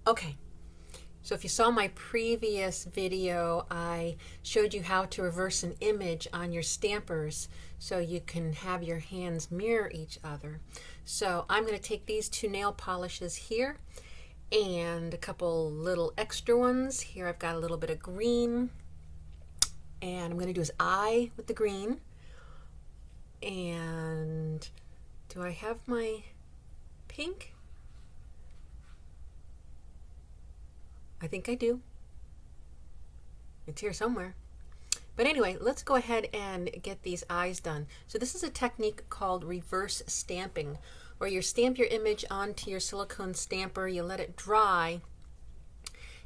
Okay, so if you saw my previous video, I showed you how to reverse an image on your stampers so you can have your hands mirror each other. So I'm going to take these two nail polishes here and a couple little extra ones. Here I've got a little bit of green, and I'm going to do his eye with the green. And do I have my pink? I think I do. It's here somewhere. But anyway, let's go ahead and get these eyes done. So this is a technique called reverse stamping, where you stamp your image onto your silicone stamper, you let it dry,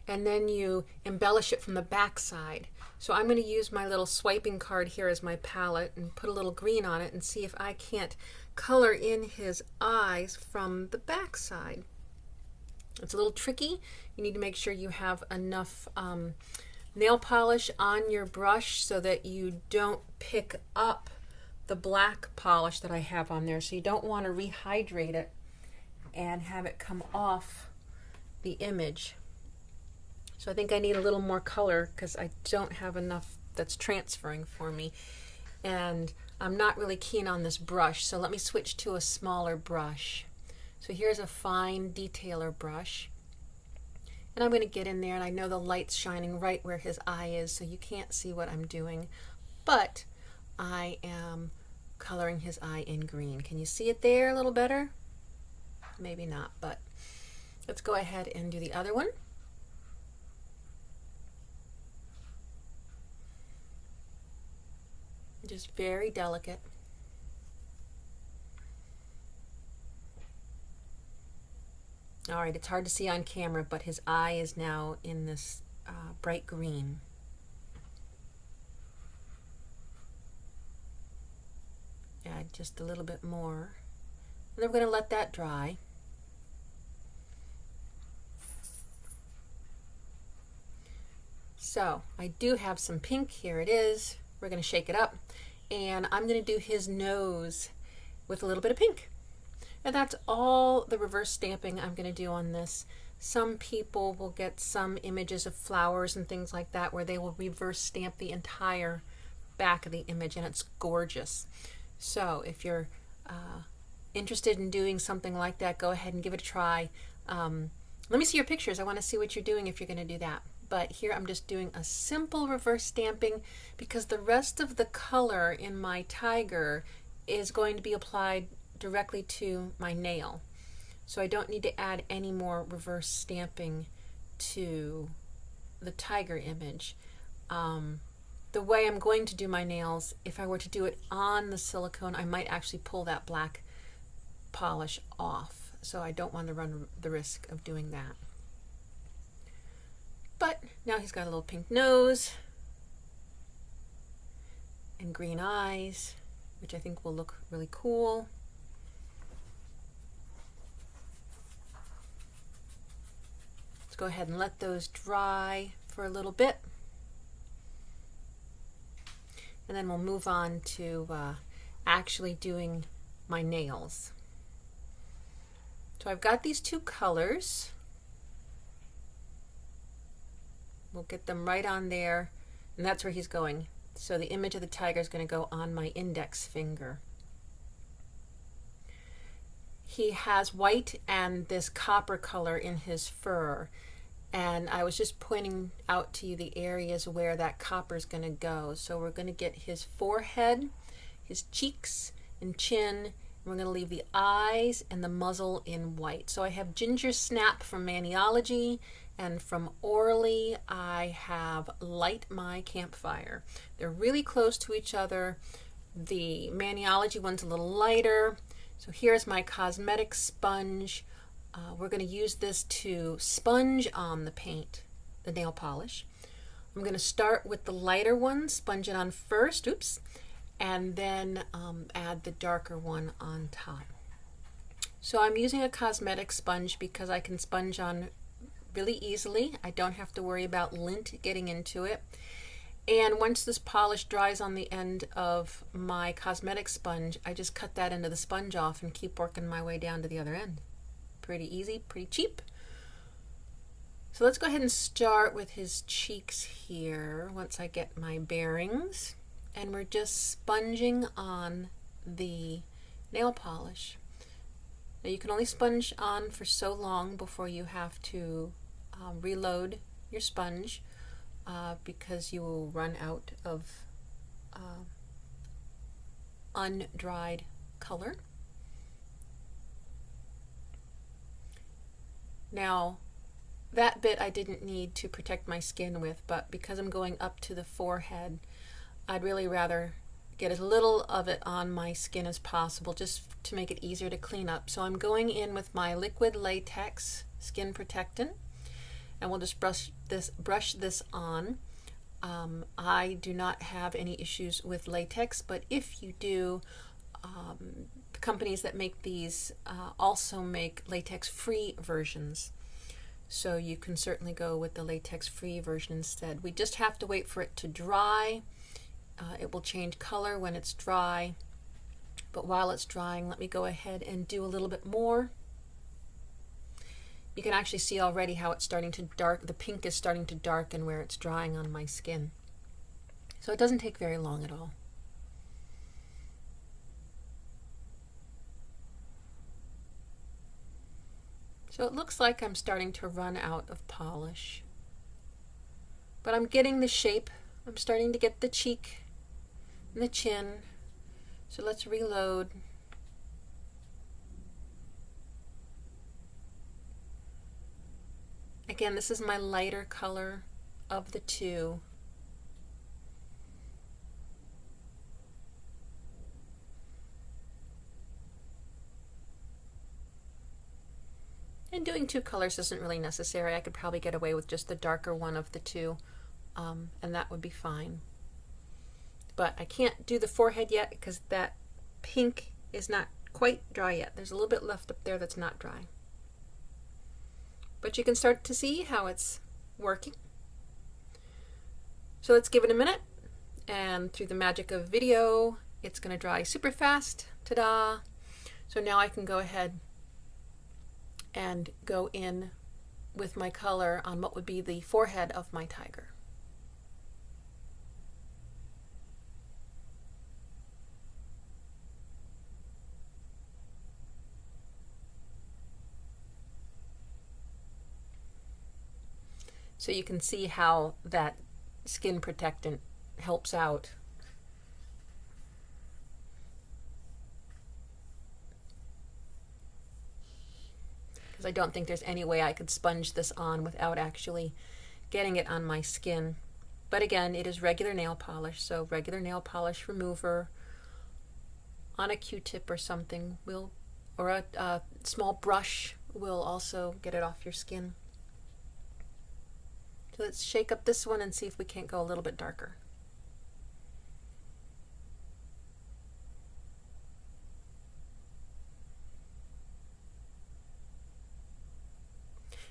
and then you embellish it from the back side. So I'm going to use my little swiping card here as my palette and put a little green on it and see if I can't color in his eyes from the back side. It's a little tricky. You need to make sure you have enough nail polish on your brush so that you don't pick up the black polish that I have on there. So you don't want to rehydrate it and have it come off the image. So I think I need a little more color because I don't have enough that's transferring for me. And I'm not really keen on this brush, so let me switch to a smaller brush. So here's a fine detailer brush. And I'm going to get in there, and I know the light's shining right where his eye is, so you can't see what I'm doing. But I am coloring his eye in green. Can you see it there a little better? Maybe not, but let's go ahead and do the other one. Just very delicate. All right, it's hard to see on camera, but his eye is now in this bright green. Add just a little bit more. And then we're going to let that dry. So I do have some pink. Here it is. We're going to shake it up. And I'm going to do his nose with a little bit of pink. And that's all the reverse stamping I'm going to do on this. Some people will get some images of flowers and things like that where they will reverse stamp the entire back of the image, and it's gorgeous. So if you're interested in doing something like that, go ahead and give it a try. Let me see your pictures. I want to see what you're doing if you're going to do that. But here I'm just doing a simple reverse stamping because the rest of the color in my tiger is going to be applied directly to my nail. So I don't need to add any more reverse stamping to the tiger image. The way I'm going to do my nails, if I were to do it on the silicone, I might actually pull that black polish off. So I don't want to run the risk of doing that. But now he's got a little pink nose and green eyes, which I think will look really cool. Let's go ahead and let those dry for a little bit. And then we'll move on to actually doing my nails. So I've got these two colors. We'll get them right on there, and that's where he's going. So the image of the tiger is going to go on my index finger. He has white and this copper color in his fur, and I was just pointing out to you the areas where that copper is going to go. So we're going to get his forehead, his cheeks and chin, and we're going to leave the eyes and the muzzle in white. So I have Ginger Snap from Maniology, and from Orly I have Light My Campfire. They're really close to each other. The Maniology one's a little lighter. So here's my cosmetic sponge. We're going to use this to sponge on the paint, the nail polish. I'm going to start with the lighter one, sponge it on first, and then add the darker one on top. So I'm using a cosmetic sponge because I can sponge on really easily. I don't have to worry about lint getting into it. And once this polish dries on the end of my cosmetic sponge, I just cut that end of the sponge off and keep working my way down to the other end. Pretty easy, pretty cheap. So let's go ahead and start with his cheeks here once I get my bearings. And we're just sponging on the nail polish. Now you can only sponge on for so long before you have to reload your sponge because you will run out of undried color. Now, that bit I didn't need to protect my skin with, but because I'm going up to the forehead, I'd really rather get as little of it on my skin as possible just to make it easier to clean up. So I'm going in with my liquid latex skin protectant, and we'll just brush this on. I do not have any issues with latex, but if you do, the companies that make these also make latex-free versions. So you can certainly go with the latex-free version instead. We just have to wait for it to dry. It will change color when it's dry. But while it's drying, let me go ahead and do a little bit more. You can actually see already how it's starting to darken. The pink is starting to darken where it's drying on my skin. So it doesn't take very long at all. So it looks like I'm starting to run out of polish. But I'm getting the shape. I'm starting to get the cheek and the chin. So let's reload. Again, this is my lighter color of the two. And doing two colors isn't really necessary. I could probably get away with just the darker one of the two, and that would be fine. But I can't do the forehead yet because that pink is not quite dry yet. There's a little bit left up there that's not dry. But you can start to see how it's working. So let's give it a minute, and through the magic of video, it's going to dry super fast. Ta-da! So now I can go ahead and go in with my color on what would be the forehead of my tiger. So you can see how that skin protectant helps out. Because I don't think there's any way I could sponge this on without actually getting it on my skin. But again, it is regular nail polish, so regular nail polish remover on a Q-tip or something will, or a small brush will also get it off your skin. So let's shake up this one and see if we can't go a little bit darker.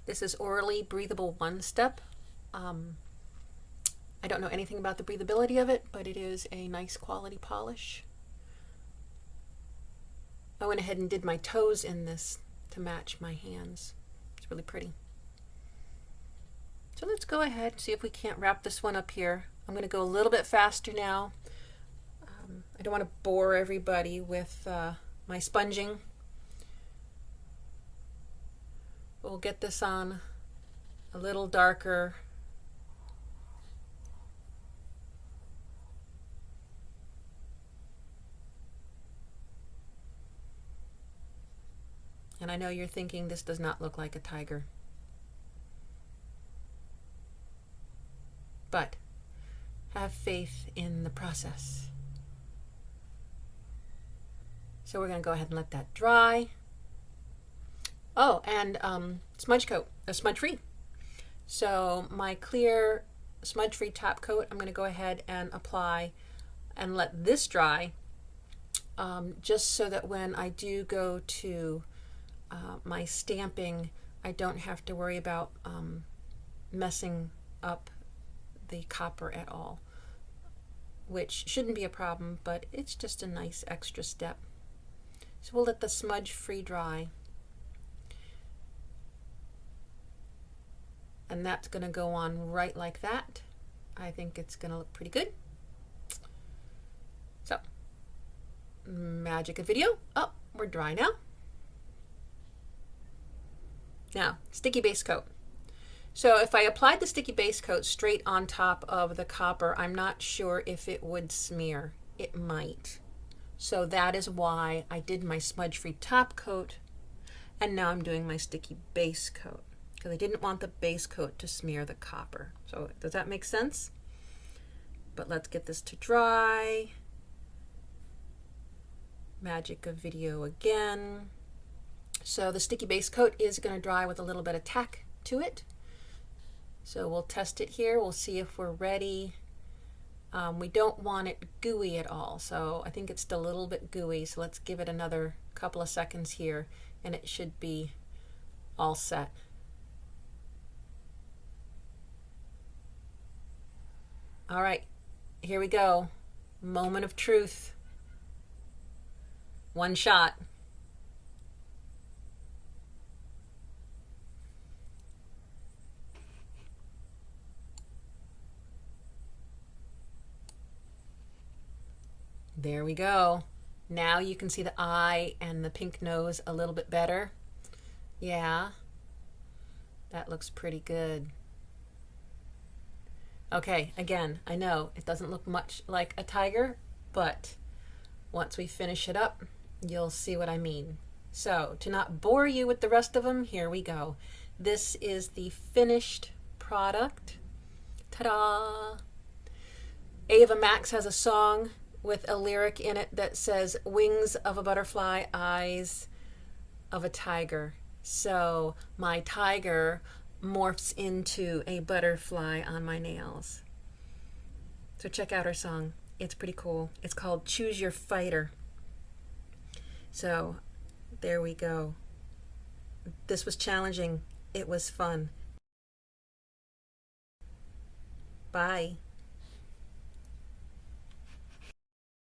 This is Orally Breathable One Step. I don't know anything about the breathability of it, but it is a nice quality polish. I went ahead and did my toes in this to match my hands. It's really pretty. So let's go ahead and see if we can't wrap this one up here. I'm going to go a little bit faster now. I don't want to bore everybody with my sponging. We'll get this on a little darker. And I know you're thinking this does not look like a tiger. But have faith in the process. So we're going to go ahead and let that dry. Oh, and smudge coat, smudge free. So my clear smudge free top coat, I'm going to go ahead and apply and let this dry, just so that when I do go to my stamping, I don't have to worry about messing up the copper at all, which shouldn't be a problem, but it's just a nice extra step. So we'll let the smudge free dry. And that's going to go on right like that. I think it's going to look pretty good. So, magic of video. Oh, we're dry now. Now, sticky base coat. So if I applied the sticky base coat straight on top of the copper, I'm not sure if it would smear. It might. So that is why I did my smudge-free top coat, and now I'm doing my sticky base coat, because I didn't want the base coat to smear the copper. So does that make sense? But let's get this to dry. Magic of video again. So the sticky base coat is going to dry with a little bit of tack to it. So we'll test it here. We'll see if we're ready. We don't want it gooey at all, so I think it's still a little bit gooey. So let's give it another couple of seconds here, and it should be all set. All right, here we go. Moment of truth. One shot. There we go. Now you can see the eye and the pink nose a little bit better. Yeah, that looks pretty good. Okay, again, I know it doesn't look much like a tiger, but once we finish it up, you'll see what I mean. So, to not bore you with the rest of them, here we go. This is the finished product. Ta-da! Ava Max has a song with a lyric in it that says, "Wings of a butterfly, eyes of a tiger." So my tiger morphs into a butterfly on my nails. So check out her song. It's pretty cool. It's called Choose Your Fighter. So there we go. This was challenging. It was fun. Bye.